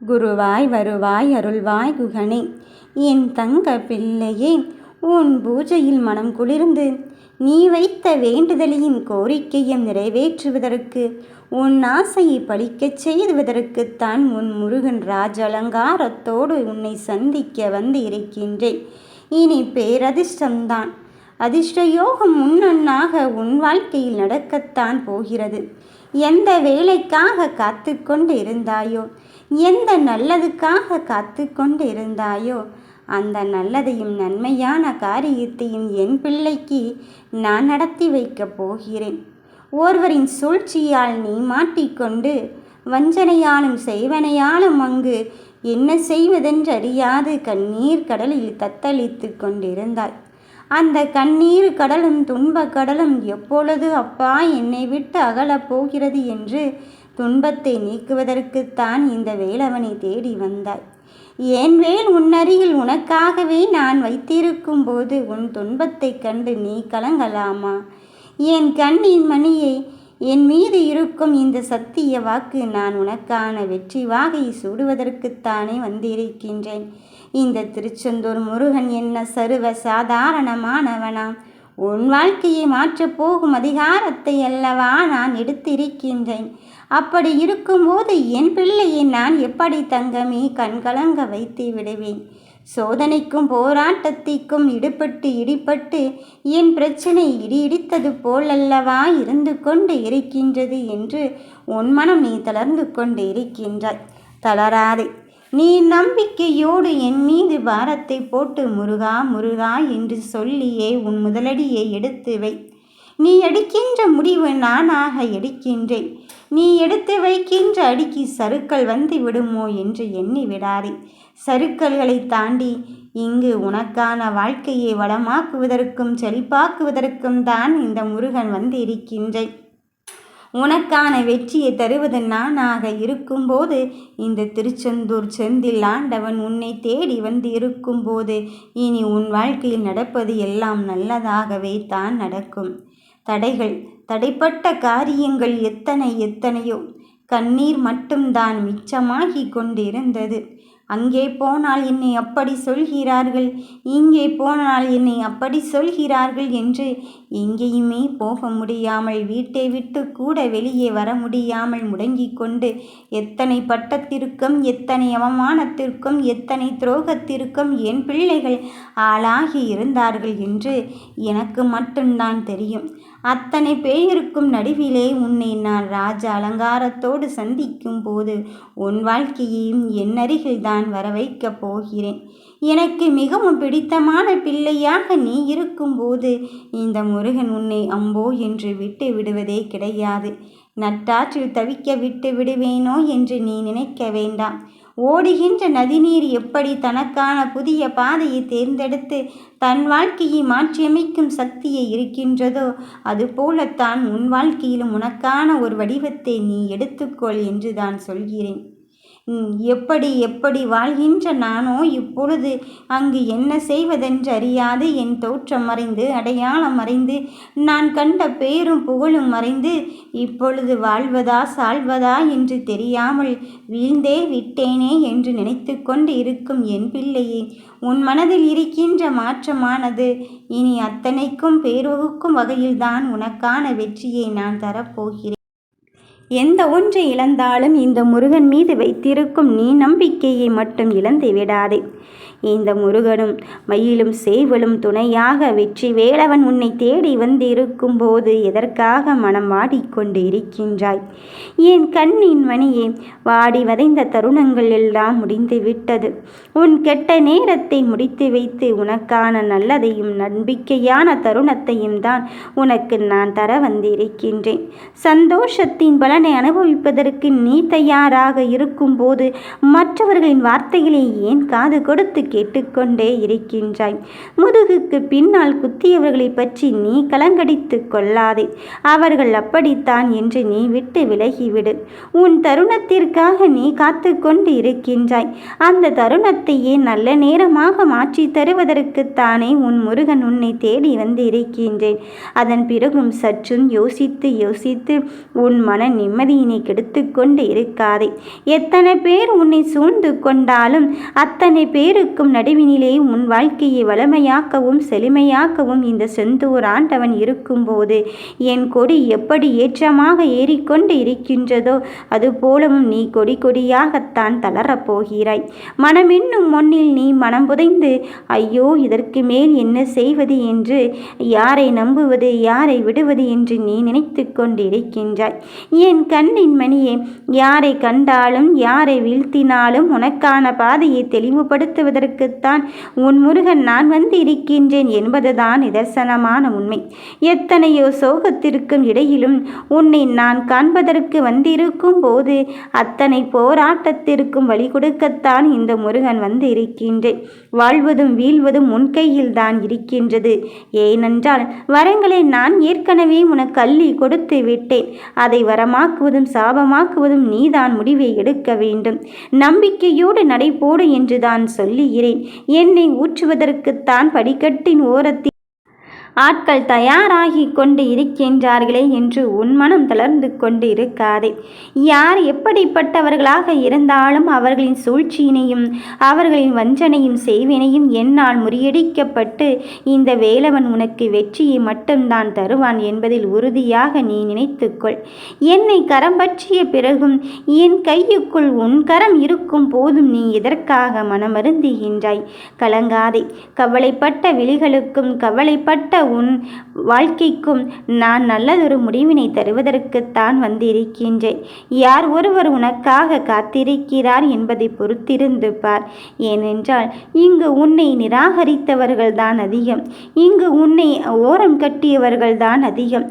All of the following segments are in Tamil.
குருவாய் வருவாய் அருள்வாய் குகனே, என் தங்க பிள்ளையே, உன் பூஜையில் மனம் குளிர்ந்து நீ வைத்த வேண்டுதலையும் கோரிக்கையும் நிறைவேற்றுவதற்கு, உன் ஆசையை பலிக்கச் செய்வதற்குத்தான் உன் முருகன் ராஜ அலங்காரத்தோடு உன்னை சந்திக்க வந்து இருக்கின்றேன். இனி பேரதிர்ஷ்டம்தான். அதிர்ஷ்டயோகம் முன்னன்னாக உன் வாழ்க்கையில் நடக்கத்தான் போகிறது. எந்த வேலைக்காக காத்து கொண்டு இருந்தாயோ, எந்த நல்லதுக்காக காத்து கொண்டு இருந்தாயோ, அந்த நல்லதையும் நன்மையான காரியத்தையும் என் பிள்ளைக்கு நான் நடத்தி வைக்கப் போகிறேன். ஒருவரின் சூழ்ச்சியால் நீ மாட்டிக்கொண்டு வஞ்சனையாலும் செய்வனையாலும் அங்கு என்ன செய்வதென்று அறியாது கண்ணீர் கடலில் தத்தளித்து கொண்டிருந்தாய். அந்த கண்ணீர் கடலும் துன்ப கடலும் எப்பொழுது அப்பா என்னை விட்டு அகலப் போகிறது என்று துன்பத்தை நீக்குவதற்குத்தான் இந்த வேலவனை தேடி வந்தாய். என் வேல் உன்னருகில் உனக்காகவே நான் வைத்திருக்கும் போது உன் துன்பத்தை கண்டு நீ கலங்கலாமா? என் கண்ணின் மணியை, என் மீது இருக்கும் இந்த சத்திய வாக்கு நான் உனக்கான வெற்றி வாகை சூடுவதற்குத்தானே வந்திருக்கின்றேன். இந்த திருச்செந்தூர் முருகன் என்ன சர்வ சாதாரணமானவனாம்? உன் வாழ்க்கையை மாற்றப் போகும் அதிகாரத்தை அல்லவா நான் எடுத்திருக்கின்றேன். அப்படி இருக்கும்போது என் பிள்ளையை நான் எப்படி தங்கமே கண்கலங்க வைத்து விடுவேன்? சோதனைக்கும் போராட்டத்திற்கும் இடிபட்டு என் பிரச்சனை இடித்தது போலல்லவா இருந்து கொண்டு இருக்கின்றது என்று உன் மனம் நீ தளர்ந்து கொண்டு இருக்கின்றாய். தளராதே. நீ நம்பிக்கையோடு என் மீது பாரத்தை போட்டு முருகா முருகா என்று சொல்லியே உன் முதலடியை எடுத்து வை. நீ எடுக்கின்ற முடிவு நானாக எடுக்கின்றேன். நீ எடுத்து வைக்கின்ற அடிக்கு சறுக்கல் வந்து விடுமோ என்று எண்ணி விடாதே. சறுக்கல்களை தாண்டி இங்கு உனக்கான வாழ்க்கையை வளமாக்குவதற்கும் செழிப்பாக்குவதற்கும் தான் இந்த முருகன் வந்து இருக்கின்றேன். உனக்கான வெற்றியை தருவது நானாக இருக்கும்போது, இந்த திருச்செந்தூர் செந்தில் ஆண்டவன் உன்னை தேடி வந்து இருக்கும்போது, இனி உன் வாழ்க்கையில் நடப்பது எல்லாம் நல்லதாகவே தான் நடக்கும். தடைப்பட்ட காரியங்கள் எத்தனையோ கண்ணீர் மட்டும்தான் மிச்சமாகி கொண்டிருந்தது. அங்கே போனால் என்னை அப்படி சொல்கிறார்கள், இங்கே போனால் என்னை அப்படி சொல்கிறார்கள் என்று எங்கேயுமே போக முடியாமல், வீட்டை விட்டு கூட வெளியே வர முடியாமல் முடங்கிக் கொண்டு எத்தனை பட்டத்திற்கும், எத்தனை அவமானத்திற்கும், எத்தனை துரோகத்திற்கும் என் பிள்ளைகள் ஆளாகி இருந்தார்கள் என்று எனக்கு மட்டும்தான் தெரியும். அத்தனை பேருக்கும் நடுவிலே உன்னை நான் ராஜ அலங்காரத்தோடு சந்திக்கும் போது உன் வாழ்க்கையையும் என் அருகில்தான் வர வைக்கப் போகிறேன். எனக்கு மிகவும் பிடித்தமான பிள்ளையாக நீ இருக்கும்போது இந்த முருகன் உன்னை அம்போ என்று விட்டு விடுவதே கிடையாது. நட்டாற்றில் தவிக்க விட்டு விடுவேனோ என்று நீ நினைக்க வேண்டாம். ஓடுகின்ற நதிநீர் எப்படி தனக்கான புதிய பாதையை தேர்ந்தெடுத்து தன் வாழ்க்கையை மாற்றியமைக்கும் சக்தியை இருக்கின்றதோ, அதுபோலத்தான் உன் வாழ்க்கையிலும் உனக்கான ஒரு வடிவத்தை நீ எடுத்துக்கொள் என்று தான் சொல்கிறேன். எப்படி வாழ்கின்ற நானோ இப்பொழுது அங்கு என்ன செய்வதென்று அறியாது என் தோற்றம் மறைந்து, அடையாளம் மறைந்து, நான் கண்ட பேரும் புகழும் மறைந்து, இப்பொழுது வாழ்வதா சாழ்வதா என்று தெரியாமல் வீழ்ந்தே விட்டேனே என்று நினைத்து கொண்டு இருக்கும் என் பிள்ளையே, உன் மனதில் இருக்கின்ற மாற்றமானது இனி அத்தனைக்கும் பேருவகுக்கும் வகையில்தான் உனக்கான வெற்றியை நான் தரப்போகிறேன். எந்த ஒன்றை இழந்தாலும் இந்த முருகன் மீது வைத்திருக்கும் நீ நம்பிக்கையை மட்டும் இழந்து விடாதே. இந்த முருகனும் மயிலும் சேவலும் துணையாக வெற்றி வேலவன் உன்னை தேடி வந்து இருக்கும்போது எதற்காக மனம் வாடிக்கொண்டு இருக்கின்றாய்? என் கண்ணின் மணியே, வாடி வதைந்த தருணங்கள் எல்லாம் முடிந்து விட்டது. உன் கெட்ட நேரத்தை முடித்து வைத்து உனக்கான நல்லதையும் நம்பிக்கையான தருணத்தையும் தான் உனக்கு நான் தர வந்திருக்கின்றேன். சந்தோஷத்தின் பலனை அனுபவிப்பதற்கு நீ தயாராக இருக்கும்போது மற்றவர்களின் வார்த்தைகளை ஏன் காது கொடுத்து கேட்டுக்கொண்டே இருக்கின்றாய்? முதுகுக்கு பின்னால் குத்தியவர்களை பற்றி நீ கலங்கடித்து கொள்ளாதே. அவர்கள் அப்படித்தான் என்று நீ விட்டு விலகிவிடு. உன் தருணத்திற்காக நீ காத்து கொண்டு இருக்கின்றாய். அந்த தருணத்தையே நல்ல நேரமாக மாற்றி தருவதற்குத்தானே உன் முருகன் உன்னை தேடி வந்து இருக்கின்றேன். அதன் பிறகும் சற்றும் யோசித்து உன் மன நிம்மதியினை கெடுத்து கொண்டு இருக்காதே. எத்தனை பேர் உன்னை சூழ்ந்து கொண்டாலும் அத்தனை பேருக்கும் நடுவினிலே உன் வாழ்க்கையை வளமையாக்கவும் செழுமையாக்கவும் இந்த செந்தூர் ஆண்டவன் இருக்கும்போது என் கொடி எப்படி ஏற்றமாக ஏறிக்கொண்டு இருக்கின்றதோ அதுபோலவும் நீ கொடி கொடியாகத்தான் தளரப் போகிறாய். மனமென்னும் மண்ணில் நீ மனம் புதைந்து ஐயோ இதற்கு மேல் என்ன செய்வது என்று யாரை நம்புவது யாரை விடுவது என்று நீ நினைத்து கொண்டிருக்கின்றாய். என் கண்ணின் மணியே, யாரை கண்டாலும் யாரை வீழ்த்தினாலும் உனக்கான பாதையை தெளிவுபடுத்துவதற்குத்தான் உன் முருகன் நான் வந்து இருக்கின்றேன் என்பதுதான் நிதர்சனமான உண்மை. எத்தனையோ சோகத்திற்கும் இடையிலும் உன்னை நான் காண்பதற்கு வந்திருக்கும் போது அத்தனை போராட்டத்திற்கும் வழி கொடுக்கத்தான் இந்த முருகன் வந்து இருக்கின்றேன். வாழ்வதும் வீழ்வதும் உன் கையில் தான் இருக்கின்றது. ஏனென்றால் வரங்களை நான் ஏற்கனவே உனக்கு அள்ளி கொடுத்து விட்டேன். அதை வரமாக்குவதும் சாபமாக்குவதும் நீதான் முடிவை எடுக்க வேண்டும். நம்பிக்கையோடு நடைபோடு என்று தான் சொல்லுகிறேன். என்னை ஊற்றுவதற்குத்தான் படிக்கட்டின் ஓரத்தில் ஆட்கள் தயாராகி கொண்டு இருக்கின்றார்களே என்று உன் மனம் தளர்ந்து கொண்டு இருக்காதே. யார் எப்படிப்பட்டவர்களாக இருந்தாலும் அவர்களின் சூழ்ச்சியினையும் அவர்களின் வஞ்சனையும் செய்வினையும் என்னால் முறியடிக்கப்பட்டு இந்த வேலவன் உனக்கு வெற்றியை மட்டும்தான் தருவான் என்பதில் உறுதியாக நீ நினைத்துக்கொள். என்னை கரம் பற்றிய பிறகும் என் கையுக்குள் உன் கரம் இருக்கும் போதும் நீ எதற்காக மனமருந்துகின்றாய்? கலங்காதே. கவலைப்பட்ட விழிகளுக்கும் கவலைப்பட்ட உன் வாழ்க்கைக்கும் நான் நல்லதொரு முடிவினை தருவதற்குத்தான் வந்திருக்கின்றேன். யார் ஒருவர் உனக்காக காத்திருக்கிறார் என்பதை பொறுத்திருந்து பார். ஏனென்றால் இங்கு உன்னை நிராகரித்தவர்கள்தான் அதிகம். இங்கு உன்னை ஓரம் கட்டியவர்கள்தான் அதிகம்.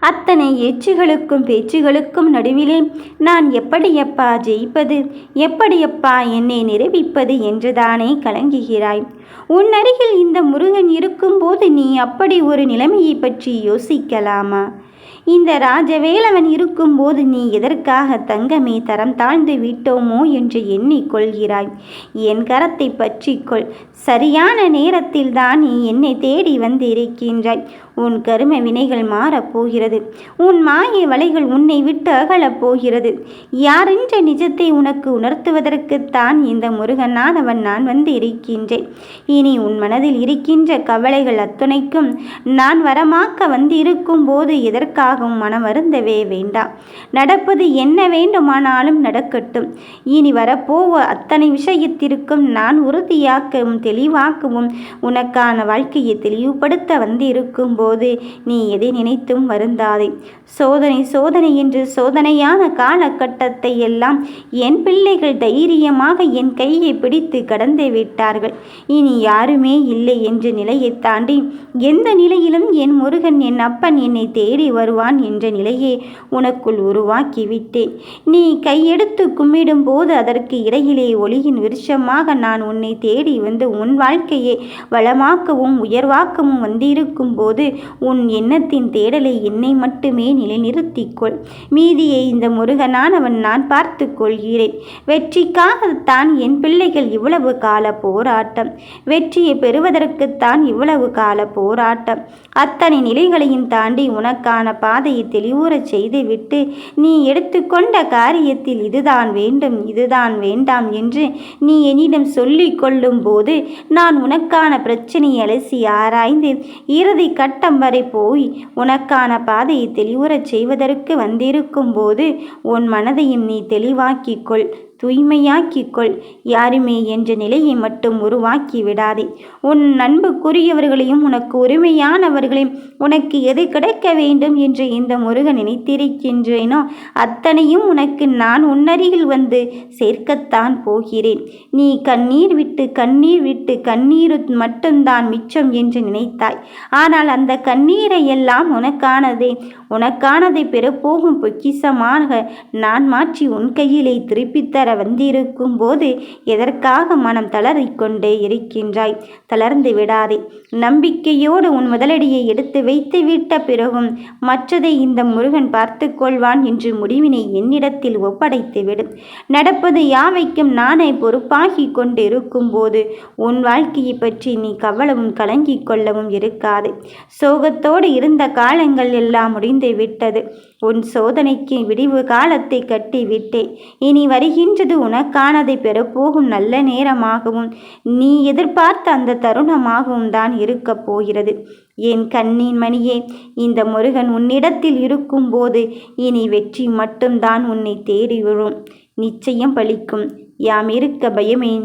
அத்தனை ஏச்சுகளுக்கும் பேச்சுகளுக்கும் நடுவிலே நான் எப்படியப்பா ஜெயிப்பது, எப்படியப்பா என்னை நிரூபிப்பது என்றுதானே கலங்குகிறாய். உன் அருகில் இந்த முருகன் இருக்கும்போது நீ அப்படி ஒரு நிலைமையை பற்றி யோசிக்கலாமா? இந்த ராஜவேலவன் இருக்கும்போது நீ எதற்காக தங்கமே தரம் தாழ்ந்து விட்டோமோ என்று எண்ணிக்கொள்கிறாய்? என் கரத்தை பற்றிக்கொள். சரியான நேரத்தில் தான் நீ என்னை தேடி வந்து இருக்கின்றாய். உன் கரும வினைகள் மாறப்போகிறது. உன் மாய வலைகள் உன்னை விட்டு அகலப் போகிறது. யாரென்ற நிஜத்தை உனக்கு உணர்த்துவதற்குத்தான் இந்த முருகனானவன் நான் வந்து இருக்கின்றேன். இனி உன் மனதில் இருக்கின்ற கவலைகள் அத்துணைக்கும் நான் வரமாக்க வந்து இருக்கும் போது எதற்காகவும் மனம் வருந்தவே வேண்டாம். நடப்பது என்ன வேண்டுமானாலும் நடக்கட்டும். இனி வரப்போவ அத்தனை விஷயத்திற்கும் நான் உறுதியாக்கவும் தெளிவாக்கவும் உனக்கான வாழ்க்கையை தெளிவுபடுத்த வந்து இருக்கும் போது நீ எதை நினைத்தும் வருந்தாதே. சோதனை சோதனை என்று சோதனையான காலகட்டத்தை எல்லாம் என் பிள்ளைகள் தைரியமாக என் கையை பிடித்து கடந்து விட்டார்கள். இனி யாருமே இல்லை என்ற நிலையை தாண்டி எந்த நிலையிலும் என் முருகன் என் அப்பன் என்னை தேடி வருவான் என்ற நிலையை உனக்குள் உருவாக்கிவிட்டேன். நீ கையெடுத்து கும்பிடும் போது அதற்கு இடையிலே ஒளியின் விருட்சமாக நான் உன்னை தேடி வந்து உன் வாழ்க்கையை வளமாக்கவும் உயர்வாக்கவும் வந்திருக்கும் போது உன் எண்ணத்தின் தேடலை என்னை மட்டுமே நிலைநிறுத்திக்கொள். மீதியை இந்த முருகனானவன் நான் பார்த்து கொள்கிறேன். வெற்றிக்காகத்தான் என் பிள்ளைகள் இவ்வளவு கால போராட்டம். வெற்றியை பெறுவதற்குத்தான் இவ்வளவு கால போராட்டம். அத்தனை நிலைகளையும் தாண்டி உனக்கான பாதையை தெளிவுறச் செய்துவிட்டு நீ எடுத்துக்கொண்ட காரியத்தில் இதுதான் வேண்டும் இதுதான் வேண்டாம் என்று நீ என்னிடம் சொல்லிக் கொள்ளும் போது நான் உனக்கான பிரச்சனையை அலசி ஆராய்ந்து இறுதி கட்டம் வரை போய் உனக்கான பாதையை தெளிவுறச் செய்வதற்கு வந்திருக்கும் போது உன் மனதையும் நீ தெளிவாக்கிக்கொள், தூய்மையாக்கிக்கொள். யாருமே என்ற நிலையை மட்டும் உருவாக்கி விடாதே. உன் அன்புக்குரியவர்களையும் உனக்கு உரிமையானவர்களையும் உனக்கு எது கிடைக்க வேண்டும் என்று இந்த முருகன் நினைத்திருக்கின்றேனோ அத்தனையும் உனக்கு நான் உன்னருகில் வந்து சேர்க்கத்தான் போகிறேன். நீ கண்ணீர் விட்டு கண்ணீர் மட்டும்தான் மிச்சம் என்று நினைத்தாய். ஆனால் அந்த கண்ணீரை எல்லாம் உனக்கானதை பெறப்போகும் பொக்கிஷமாக நான் மாற்றி உன் கையிலே திருப்பித்தர வந்திருக்கும் போது எதற்காக மனம் தளறிக்கொண்டே இருக்கின்றாய்? தளர்ந்து விடாதே. நம்பிக்கையோடு உன் முதலடியை எடுத்து வைத்து விட்ட பிறகும் மற்றதை இந்த முருகன் பார்த்து கொள்வான் என்று முடிவினை என்னிடத்தில் ஒப்படைத்துவிடு. நடப்பது யாவைக்கும் நானே பொறுப்பாகி கொண்டிருக்கும் போது உன் வாழ்க்கையை பற்றி நீ கவலவும் கலங்கிக் கொள்ளவும் இருக்காது. சோகத்தோடு இருந்த காலங்கள் எல்லாம் முடிந்து விட்டது. உன் சோதனைக்கு விடிவு காலத்தை கட்டிவிட்டேன். இனி வருகின்றது உனக்கானதை பெறப்போகும் நல்ல நேரமாகவும் நீ எதிர்பார்த்த அந்த தருணமாகவும் தான் இருக்கப் போகிறது. என் கண்ணின் மணியே, இந்த முருகன் உன்னிடத்தில் இருக்கும்போது இனி வெற்றி மட்டும்தான் உன்னை தேடி வரும். நிச்சயம் பலிக்கும். யாம் இருக்க பயமேன்.